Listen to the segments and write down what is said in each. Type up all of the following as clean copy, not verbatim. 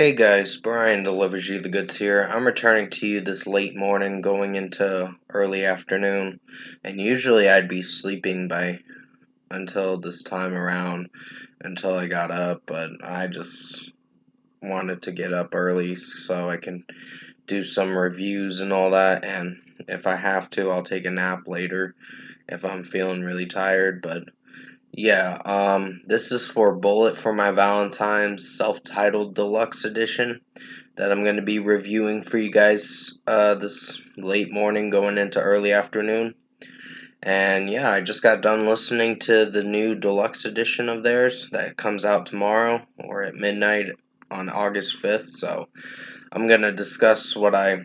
Hey guys, Brian delivers you the goods here. I'm returning to you this late morning going into early afternoon, and usually I'd be sleeping by until this time around until I got up, but I just wanted to get up early so I can do some reviews and all that, and if I have to, I'll take a nap later if I'm feeling really tired, but yeah, this is for Bullet for My Valentine's self-titled deluxe edition that I'm going to be reviewing for you guys this late morning going into early afternoon. And yeah, I just got done listening to the new deluxe edition of theirs that comes out tomorrow or at midnight on August 5th. So I'm going to discuss what I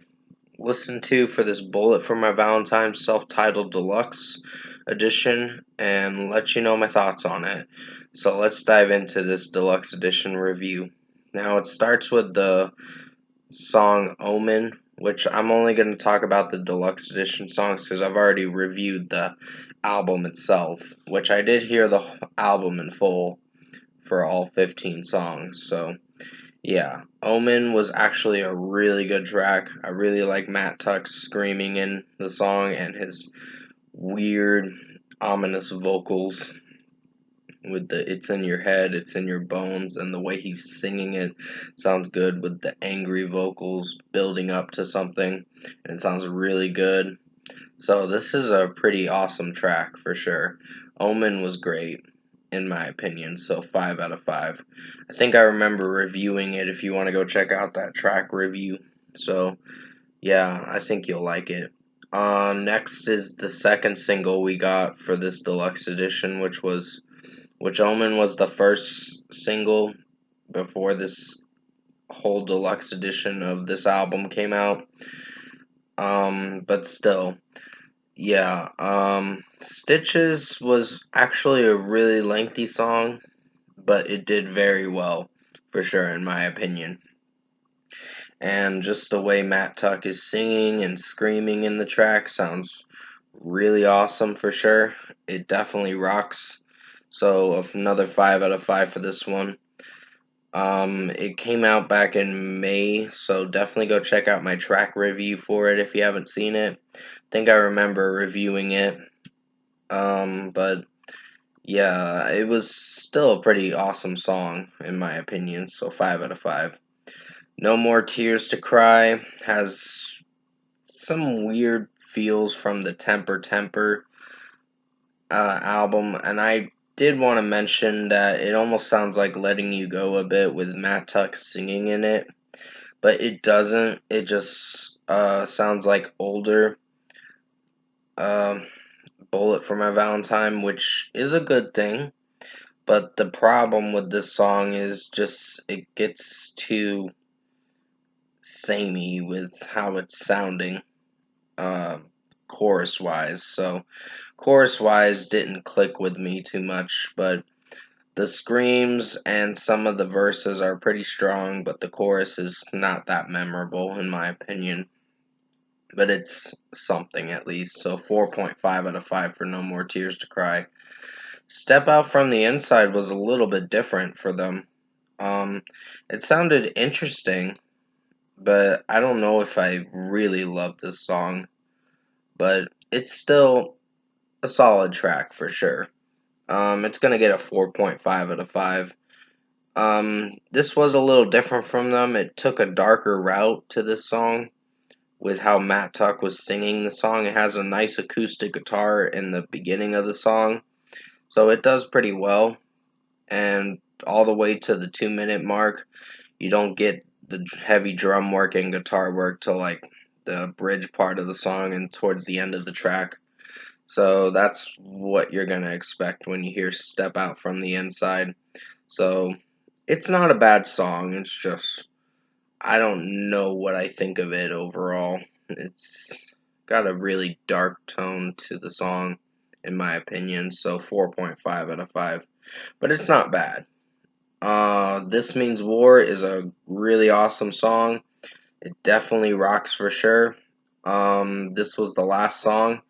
listened to for this Bullet for My Valentine's self-titled deluxe edition and let you know my thoughts on it. So let's dive into this deluxe edition review. Now it starts with the song Omen, which I'm only going to talk about the deluxe edition songs because I've already reviewed the album itself, which I did hear the album in full for all 15 songs. So, yeah, Omen was actually a really good track. I really like Matt Tuck's screaming in the song and his weird, ominous vocals with the "it's in your head, it's in your bones," and the way he's singing it sounds good with the angry vocals building up to something, and it sounds really good. So this is a pretty awesome track for sure. Omen was great in my opinion, so 5 out of 5. I think I remember reviewing it if you want to go check out that track review. So yeah, I think you'll like it. Next is the second single we got for this deluxe edition, which Omen was the first single before this whole deluxe edition of this album came out. But still, yeah. Stitches was actually a really lengthy song, but it did very well, for sure, in my opinion. And just the way Matt Tuck is singing and screaming in the track sounds really awesome, for sure. It definitely rocks. So another 5 out of 5 for this one. It came out back in May, so definitely go check out my track review for it if you haven't seen it. I think I remember reviewing it. But yeah, it was still a pretty awesome song in my opinion, so 5 out of 5. No More Tears to Cry has some weird feels from the Temper Temper album, and I did want to mention that it almost sounds like Letting You Go a bit with Matt Tuck singing in it, but it doesn't. It just sounds like older uh, Bullet for My Valentine, which is a good thing, but the problem with this song is just it gets too samey with how it's sounding uh, chorus wise. So chorus wise didn't click with me too much, but the screams and some of the verses are pretty strong, but the chorus is not that memorable in my opinion. But it's something at least. So 4.5 out of 5 for No More Tears to Cry. Step Out from the Inside was a little bit different for them. It sounded interesting, but I don't know if I really love this song. But it's still a solid track for sure. It's gonna get a 4.5 out of 5. This was a little different from them. It took a darker route to this song with how Matt Tuck was singing the song. It has a nice acoustic guitar in the beginning of the song, so it does pretty well. And all the way to the 2 minute mark, you don't get the heavy drum work and guitar work till like the bridge part of the song and towards the end of the track. So that's what you're gonna expect when you hear Step Out from the Inside. So it's not a bad song, it's just I don't know what I think of it overall. It's got a really dark tone to the song, in my opinion, so 4.5 out of 5. But it's not bad. This Means War is a really awesome song. It definitely rocks for sure. This was the last song.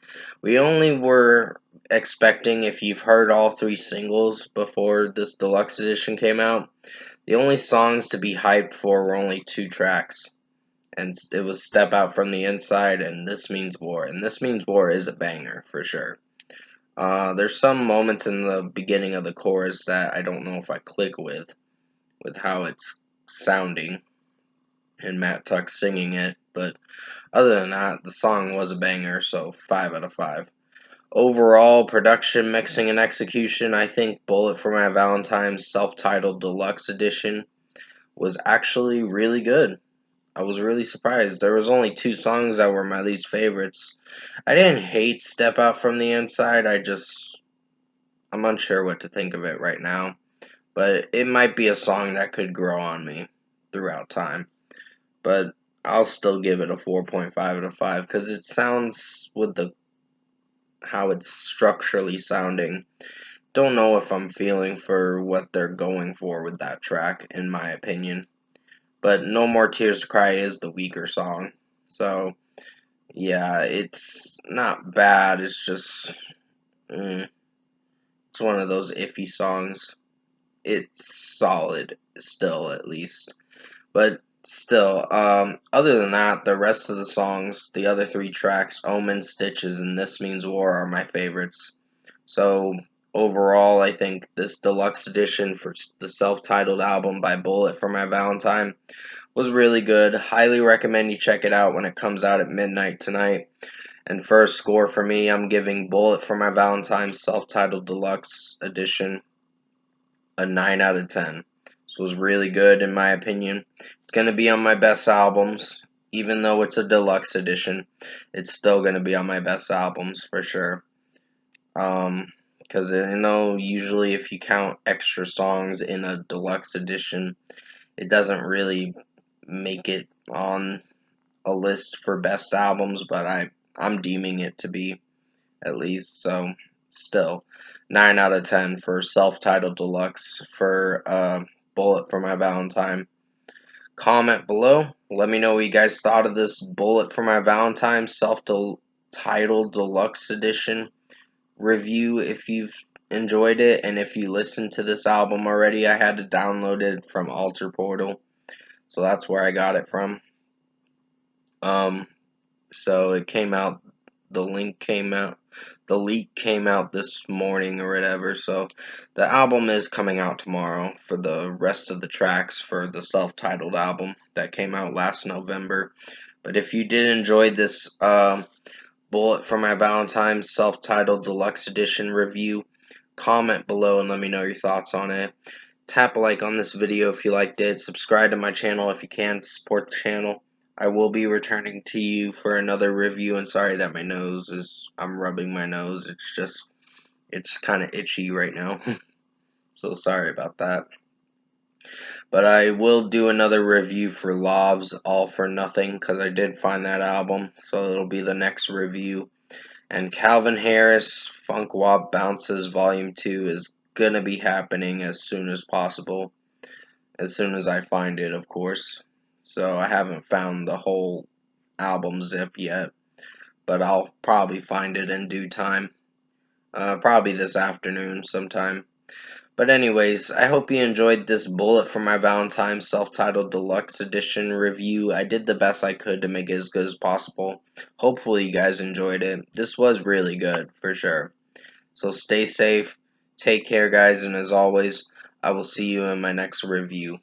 We only were expecting if you've heard all 3 singles before this deluxe edition came out. The only songs to be hyped for were only two tracks, and it was Step Out from the Inside and This Means War. And This Means War is a banger for sure. There's some moments in the beginning of the chorus that I don't know if I click with how it's sounding and Matt Tuck singing it, but other than that, the song was a banger, so 5 out of 5. Overall, production, mixing, and execution, I think Bullet for My Valentine's self-titled deluxe edition was actually really good. I was really surprised. There was only two songs that were my least favorites. I didn't hate Step Out from the Inside, I'm unsure what to think of it right now. But it might be a song that could grow on me throughout time. But I'll still give it a 4.5 out of 5 because it sounds with the how it's structurally sounding. Don't know if I'm feeling for what they're going for with that track, in my opinion. But No More Tears to Cry is the weaker song. So, yeah, it's not bad. It's just, it's one of those iffy songs. It's solid, still, at least. But still, other than that, the rest of the songs, the other three tracks, Omen, Stitches, and This Means War, are my favorites. So overall, I think this deluxe edition for the self-titled album by Bullet for My Valentine was really good. Highly recommend you check it out when it comes out at midnight tonight. And first score for me, I'm giving Bullet for My Valentine self-titled deluxe edition a 9 out of 10. This was really good in my opinion. It's going to be on my best albums. Even though it's a deluxe edition, it's still going to be on my best albums for sure. Because usually if you count extra songs in a deluxe edition, it doesn't really make it on a list for best albums, but I'm deeming it to be, at least. So still 9 out of 10 for self-titled deluxe for Bullet for My Valentine. Comment below, let me know what you guys thought of this Bullet for My Valentine self-titled deluxe edition review. If you've enjoyed it, and if you listened to this album already, I had to download it from Alter Portal, so that's where I got it from. So it came out, the leak came out this morning or whatever, so the album is coming out tomorrow for the rest of the tracks for the self-titled album that came out last November. But if you did enjoy this Bullet for My Valentine's self-titled deluxe edition review, comment below and let me know your thoughts on it. Tap a like on this video if you liked it. Subscribe to my channel if you can to support the channel. I will be returning to you for another review, and sorry that I'm rubbing my nose. It's kind of itchy right now. So sorry about that. But I will do another review for Lob's All for Nothing because I did find that album, so it'll be the next review. And Calvin Harris Funk Wop Bounces Volume 2 is gonna be happening as soon as possible. As soon as I find it, of course. So I haven't found the whole album zip yet, but I'll probably find it in due time. Probably this afternoon sometime. But anyways, I hope you enjoyed this Bullet for My Valentine self-titled deluxe edition review. I did the best I could to make it as good as possible. Hopefully you guys enjoyed it. This was really good, for sure. So stay safe, take care guys, and as always, I will see you in my next review.